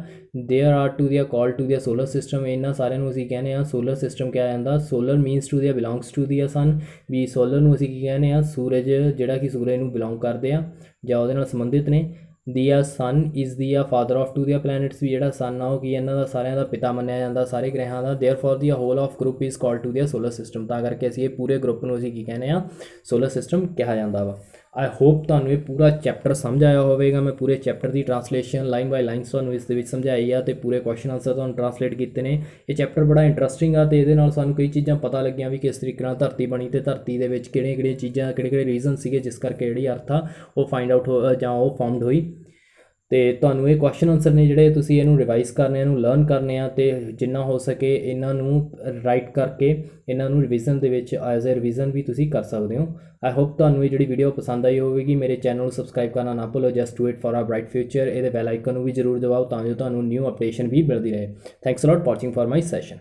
there are to the call to the solar system, ਇਹਨਾਂ ਸਾਰਿਆਂ ਨੂੰ ਅਸੀਂ ਕਹਿੰਦੇ ਆ ਸੋਲਰ ਸਿਸਟਮ ਕਿਹਾ ਜਾਂਦਾ। solar means to the belongs to the sun, ਵੀ ਸੋਲਰ ਨੂੰ ਅਸੀਂ ਕੀ ਕਹਿੰਦੇ ਆ, ਸੂਰਜ ਜਿਹੜਾ ਕਿ ਸੂਰਜ ਨੂੰ ਬਿਲੋਂਗ ਕਰਦੇ ਆ ਜਾਂ ਉਹਦੇ ਨਾਲ ਸੰਬੰਧਿਤ ਨੇ। The sun is the father of to the planets, ਵੀ ਜਿਹੜਾ ਸਨ ਆ ਉਹ ਕੀ ਇਹਨਾਂ ਦਾ ਸਾਰਿਆਂ ਦਾ ਪਿਤਾ ਮੰਨਿਆ ਜਾਂਦਾ ਸਾਰੇ ਗ੍ਰਹਿਾਂ ਦਾ। Therefore the whole of group is called to the solar system, ਤਾਂ ਕਰਕੇ ਅਸੀਂ ਇਹ ਪੂਰੇ ਗਰੁੱਪ ਨੂੰ ਅਸੀਂ ਕੀ ਕਹਿੰਦੇ ਆ, ਸੋਲਰ ਸਿਸਟਮ ਕਿਹਾ ਜਾਂਦਾ ਵਾ। ਆਈ ਹੋਪ ਤੁਹਾਨੂੰ ਇਹ ਪੂਰਾ ਚੈਪਟਰ ਸਮਝ ਆਇਆ ਹੋਵੇਗਾ। ਮੈਂ ਪੂਰੇ ਚੈਪਟਰ ਦੀ ਟਰਾਂਸਲੇਸ਼ਨ ਲਾਈਨ ਬਾਈ ਲਾਈਨ ਤੁਹਾਨੂੰ ਇਸ ਦੇ ਵਿੱਚ ਸਮਝਾਈ ਆ ਤੇ ਪੂਰੇ ਕੁਐਸਚਨ ਆਨਸਰ ਤੁਹਾਨੂੰ ਟਰਾਂਸਲੇਟ ਕੀਤੇ ਨੇ। ਇਹ ਚੈਪਟਰ ਬੜਾ ਇੰਟਰਸਟਿੰਗ ਆ ਤੇ ਇਹਦੇ ਨਾਲ ਸਾਨੂੰ ਕਈ ਚੀਜ਼ਾਂ ਪਤਾ ਲੱਗੀਆਂ ਵੀ ਕਿਸ ਤਰੀਕੇ ਨਾਲ ਧਰਤੀ ਬਣੀ ਤੇ ਧਰਤੀ ਦੇ ਵਿੱਚ ਕਿਹੜੀਆਂ ਚੀਜ਼ਾਂ ਕਿਹੜੇ ਰੀਜ਼ਨ ਸੀਗੇ ਜਿਸ ਕਰਕੇ ਜਿਹੜੀ ਅਰਥ ਆ ਉਹ ਫਾਈਂਡ ਆਊਟ ਜਾਂ ਉਹ ਫਾਰਮਡ ਹੋਈ। ਤੇ ਤੁਹਾਨੂੰ ਇਹ ਕੁਐਸਚਨ ਆਨਸਰ ਨੇ ਜਿਹੜੇ ਤੁਸੀਂ ਇਹਨੂੰ ਰਿਵਾਈਜ਼ ਕਰਨੇ, ਇਹਨੂੰ ਲਰਨ ਕਰਨੇ ਆ ਤੇ ਜਿੰਨਾ ਹੋ ਸਕੇ ਇਹਨਾਂ ਨੂੰ ਰਾਈਟ ਕਰਕੇ ਇਹਨਾਂ ਨੂੰ ਰਿਵੀਜ਼ਨ ਦੇ ਵਿੱਚ ਐਜ਼ ਅ ਰਿਵੀਜ਼ਨ ਵੀ ਤੁਸੀਂ ਕਰ ਸਕਦੇ ਹੋ। ਆਈ ਹੋਪ ਤੁਹਾਨੂੰ ਇਹ ਜਿਹੜੀ ਵੀਡੀਓ ਪਸੰਦ ਆਈ ਹੋਵੇਗੀ। ਮੇਰੇ ਚੈਨਲ ਨੂੰ ਸਬਸਕ੍ਰਾਈਬ ਕਰਨਾ ਨਾ ਭੁੱਲੋ। Just do it for a bright future. ਇਹਦੇ ਬੈਲ ਆਈਕਨ ਨੂੰ ਵੀ ਜ਼ਰੂਰ ਦਬਾਓ ਤਾਂ ਜੋ ਤੁਹਾਨੂੰ ਨਿਊ ਅਪਡੇਸ਼ਨ ਵੀ ਮਿਲਦੀ ਰਹੇ। Thanks a lot watching for my session.